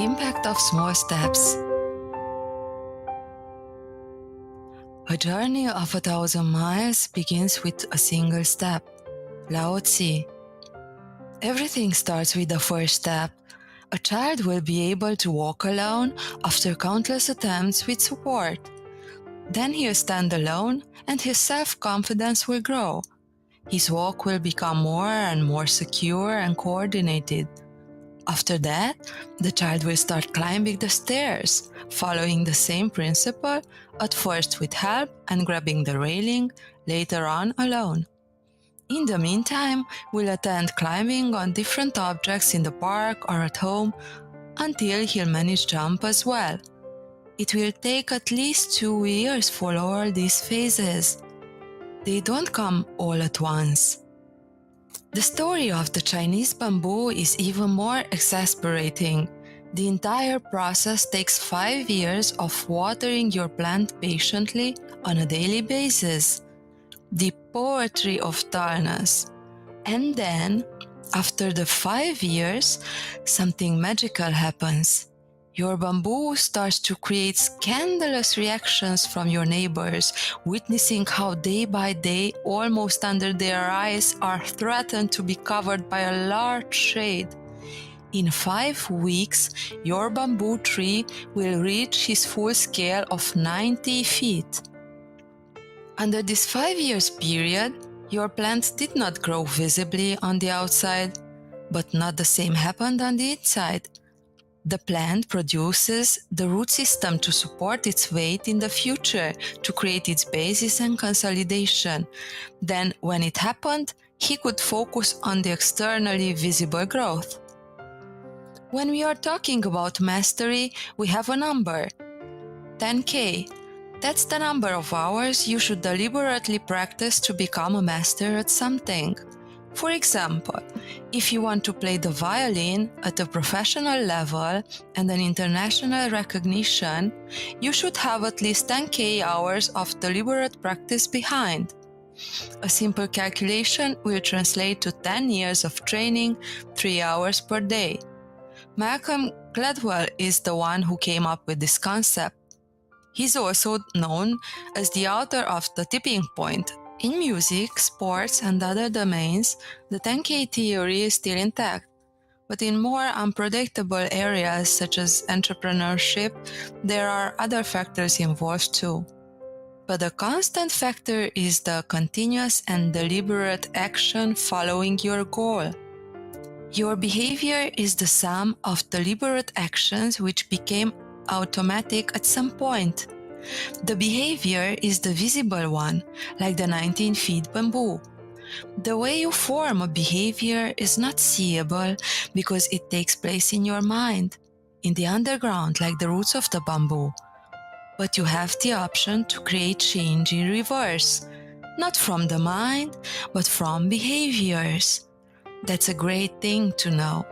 impact of small steps. A journey of 1,000 miles begins with a single step. Lao Tzu. Everything starts with the first step. A child will be able to walk alone after countless attempts with support. Then he'll stand alone and his self-confidence will grow. His walk will become more and more secure and coordinated. After that, the child will start climbing the stairs, following the same principle, at first with help and grabbing the railing, later on alone. In the meantime, we'll attend climbing on different objects in the park or at home until he'll manage jump as well. It will take at least 2 years for all these phases. They don't come all at once. The story of the Chinese bamboo is even more exasperating. The entire process takes 5 years of watering your plant patiently on a daily basis. The poetry of dullness. And then, after the 5 years, something magical happens. Your bamboo starts to create scandalous reactions from your neighbors, witnessing how day by day, almost under their eyes, are threatened to be covered by a large shade. In 5 weeks, your bamboo tree will reach its full scale of 90 feet. Under this 5 years period, your plant did not grow visibly on the outside, but not the same happened on the inside. The plant produces the root system to support its weight in the future, to create its basis and consolidation. Then, when it happened, he could focus on the externally visible growth. When we are talking about mastery, we have a number, 10K. That's the number of hours you should deliberately practice to become a master at something. For example, if you want to play the violin at a professional level and an international recognition, you should have at least 10K hours of deliberate practice behind. A simple calculation will translate to 10 years of training, 3 hours per day. Malcolm Gladwell is the one who came up with this concept. He's also known as the author of The Tipping Point. In music, sports, and other domains, the 10K theory is still intact. But in more unpredictable areas such as entrepreneurship, there are other factors involved too. But the constant factor is the continuous and deliberate action following your goal. Your behavior is the sum of deliberate actions which became automatic at some point. The behavior is the visible one, like the 19 feet bamboo. The way you form a behavior is not seeable because it takes place in your mind, in the underground like the roots of the bamboo. But you have the option to create change in reverse, not from the mind, but from behaviors. That's a great thing to know.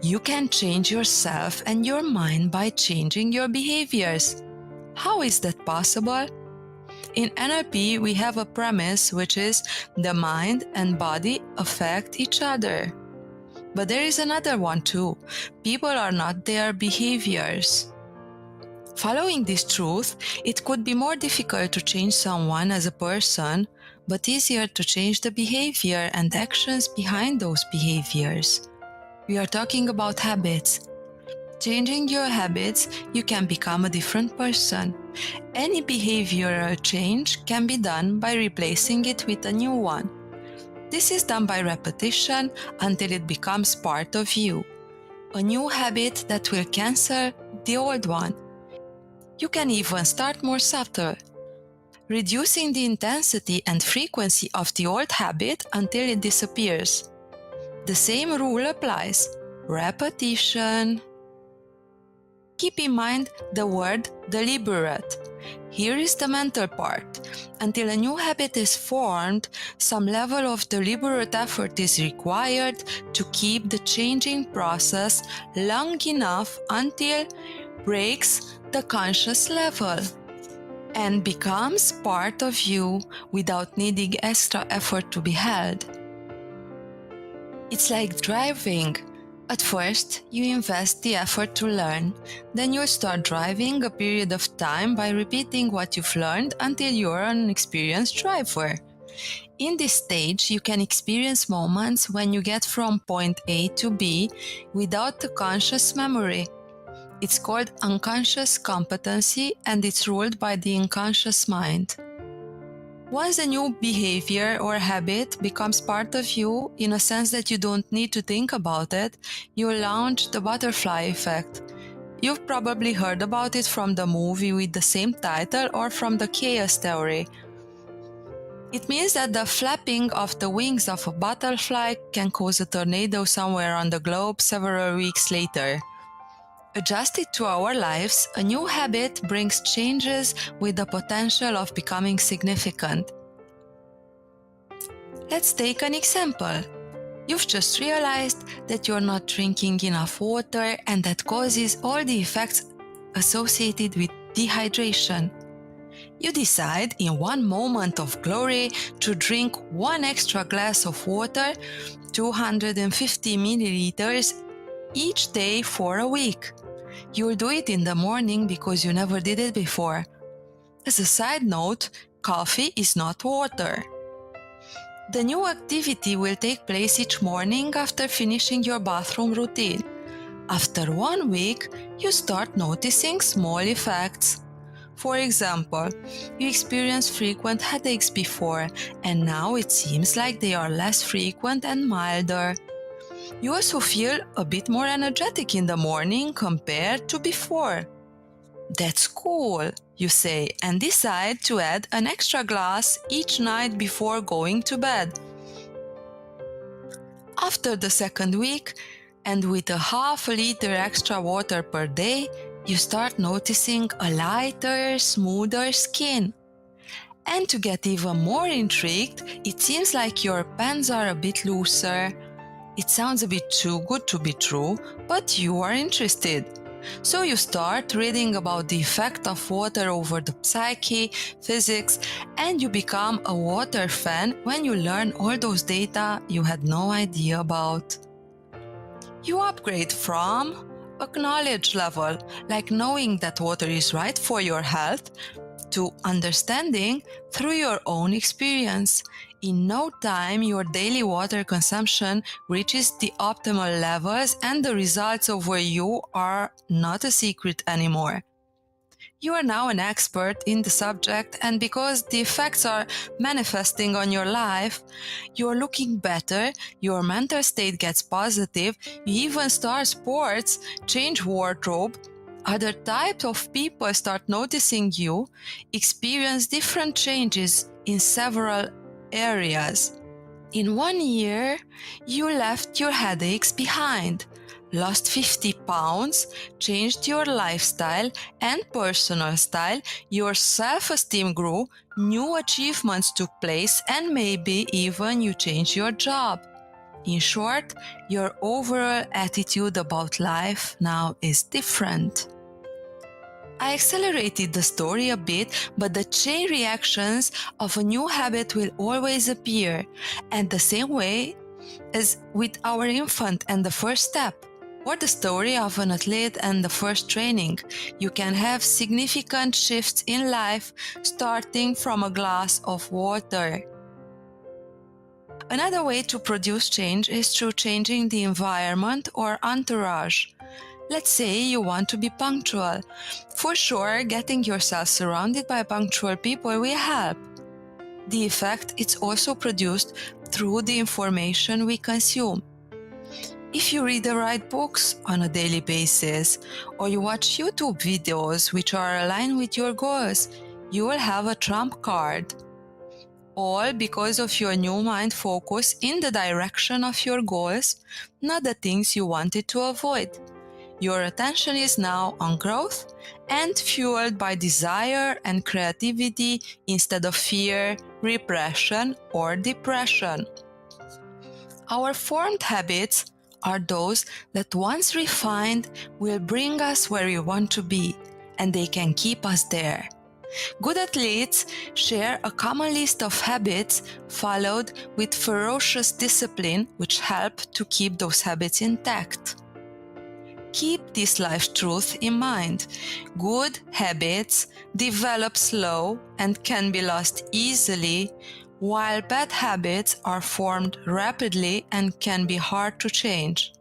You can change yourself and your mind by changing your behaviors. How is that possible? In NLP, we have a premise which is the mind and body affect each other. But there is another one too. People are not their behaviors. Following this truth, it could be more difficult to change someone as a person, but easier to change the behavior and actions behind those behaviors. We are talking about habits. Changing your habits, you can become a different person. Any behavioral change can be done by replacing it with a new one. This is done by repetition until it becomes part of you. A new habit that will cancel the old one. You can even start more subtle, reducing the intensity and frequency of the old habit until it disappears. The same rule applies. Repetition. Keep in mind the word deliberate. Here is the mental part. Until a new habit is formed, some level of deliberate effort is required to keep the changing process long enough until it breaks the conscious level and becomes part of you without needing extra effort to be held. It's like driving. At first, you invest the effort to learn. Then you'll start driving a period of time by repeating what you've learned until you're an experienced driver. In this stage, you can experience moments when you get from point A to B without a conscious memory. It's called unconscious competency and it's ruled by the unconscious mind. Once a new behavior or habit becomes part of you, in a sense that you don't need to think about it, you launch the butterfly effect. You've probably heard about it from the movie with the same title or from the chaos theory. It means that the flapping of the wings of a butterfly can cause a tornado somewhere on the globe several weeks later. Adjusted to our lives, a new habit brings changes with the potential of becoming significant. Let's take an example. You've just realized that you're not drinking enough water and that causes all the effects associated with dehydration. You decide in one moment of glory to drink one extra glass of water, 250 milliliters, each day for a week. You'll do it in the morning because you never did it before. As a side note, coffee is not water. The new activity will take place each morning after finishing your bathroom routine. After 1 week, you start noticing small effects. For example, you experienced frequent headaches before, and now it seems like they are less frequent and milder. You also feel a bit more energetic in the morning compared to before. That's cool, you say, and decide to add an extra glass each night before going to bed. After the second week, and with a half a liter extra water per day, you start noticing a lighter, smoother skin. And to get even more intrigued, it seems like your pants are a bit looser. It sounds a bit too good to be true, but you are interested. So you start reading about the effect of water over the psyche, physics, and you become a water fan when you learn all those data you had no idea about. You upgrade from a knowledge level, like knowing that water is right for your health, to understanding through your own experience. In no time, your daily water consumption reaches the optimal levels and the results over you are not a secret anymore. You are now an expert in the subject, and because the effects are manifesting on your life, you're looking better, your mental state gets positive, you even start sports, change wardrobe, other types of people start noticing you, experience different changes in several areas. In 1 year, you left your headaches behind, lost 50 pounds, changed your lifestyle and personal style, your self-esteem grew, new achievements took place, and maybe even you changed your job. In short, your overall attitude about life now is different. I accelerated the story a bit, but the chain reactions of a new habit will always appear, and the same way as with our infant and the first step, or the story of an athlete and the first training. You can have significant shifts in life starting from a glass of water. Another way to produce change is through changing the environment or entourage. Let's say you want to be punctual. For sure, getting yourself surrounded by punctual people will help. The effect is also produced through the information we consume. If you read the right books on a daily basis, or you watch YouTube videos which are aligned with your goals, you will have a trump card. All because of your new mind focus in the direction of your goals, not the things you wanted to avoid. Your attention is now on growth and fueled by desire and creativity instead of fear, repression, or depression. Our formed habits are those that once refined will bring us where we want to be, and they can keep us there. Good athletes share a common list of habits followed with ferocious discipline which help to keep those habits intact. Keep this life truth in mind. Good habits develop slow and can be lost easily, while bad habits are formed rapidly and can be hard to change.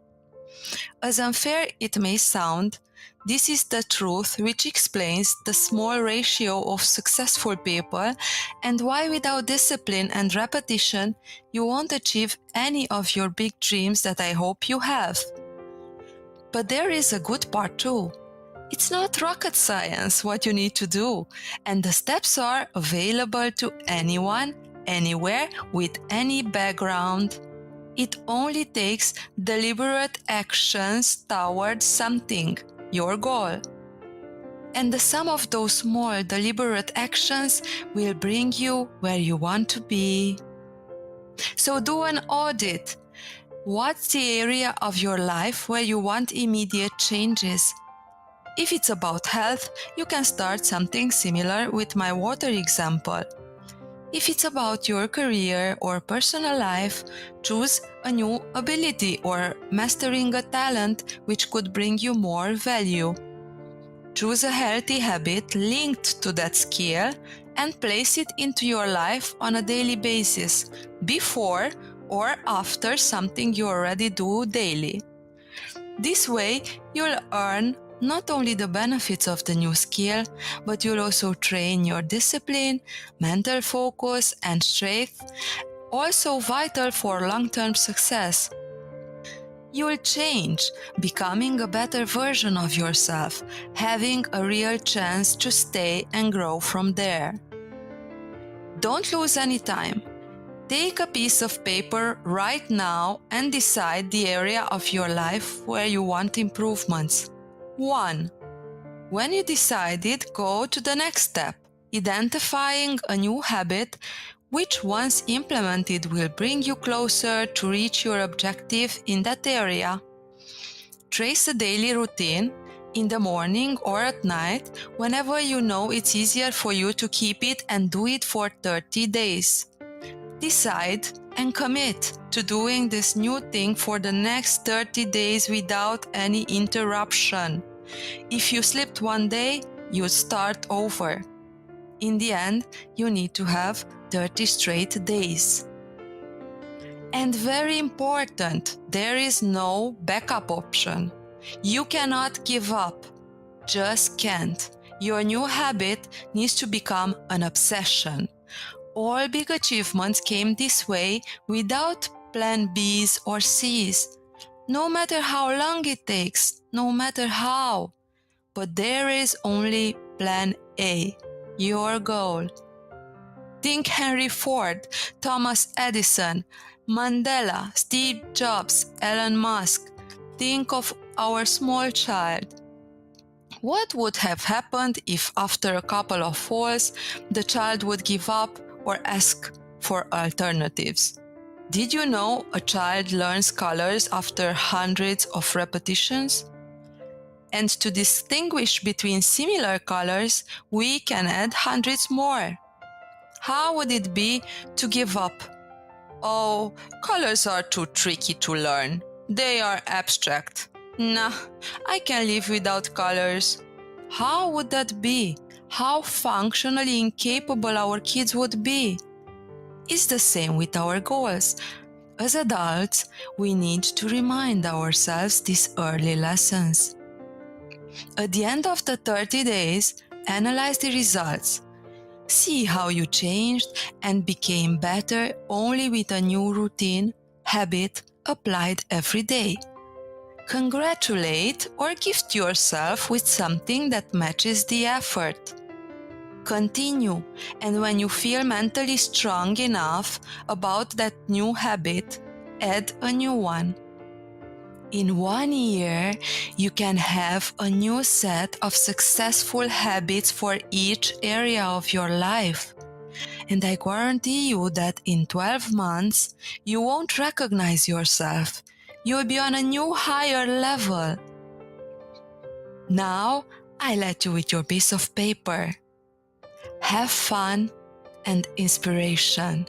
As unfair it may sound, this is the truth which explains the small ratio of successful people and why without discipline and repetition you won't achieve any of your big dreams that I hope you have. But there is a good part too. It's not rocket science what you need to do, and the steps are available to anyone, anywhere, with any background. It only takes deliberate actions towards something, your goal. And the sum of those small deliberate actions will bring you where you want to be. So do an audit. What's the area of your life where you want immediate changes? If it's about health, you can start something similar with my water example. If it's about your career or personal life, choose a new ability or mastering a talent which could bring you more value. Choose a healthy habit linked to that skill and place it into your life on a daily basis, before or after something you already do daily. This way, you'll earn not only the benefits of the new skill, but you'll also train your discipline, mental focus, and strength, also vital for long-term success. You'll change, becoming a better version of yourself, having a real chance to stay and grow from there. Don't lose any time. Take a piece of paper right now and decide the area of your life where you want improvements. 1. When you decided, go to the next step, identifying a new habit which once implemented will bring you closer to reach your objective in that area. Trace a daily routine in the morning or at night whenever you know it's easier for you to keep it, and do it for 30 days. Decide and commit to doing this new thing for the next 30 days without any interruption. If you slipped one day, you start over. In the end, you need to have 30 straight days. And very important, there is no backup option. You cannot give up. Just can't. Your new habit needs to become an obsession. All big achievements came this way without plan Bs or Cs. No matter how long it takes, no matter how. But there is only plan A, your goal. Think Henry Ford, Thomas Edison, Mandela, Steve Jobs, Elon Musk. Think of our small child. What would have happened if after a couple of falls, the child would give up or ask for alternatives? Did you know a child learns colors after hundreds of repetitions? And to distinguish between similar colors, we can add hundreds more. How would it be to give up? Oh, colors are too tricky to learn. They are abstract. Nah, I can live without colors. How would that be? How functionally incapable our kids would be? It's the same with our goals. As adults, we need to remind ourselves these early lessons. At the end of the 30 days, analyze the results. See how you changed and became better only with a new routine, habit applied every day. Congratulate or gift yourself with something that matches the effort. Continue, and when you feel mentally strong enough about that new habit, add a new one. In 1 year, you can have a new set of successful habits for each area of your life. And I guarantee you that in 12 months, you won't recognize yourself. You'll be on a new higher level. Now, I let you with your piece of paper. Have fun and inspiration.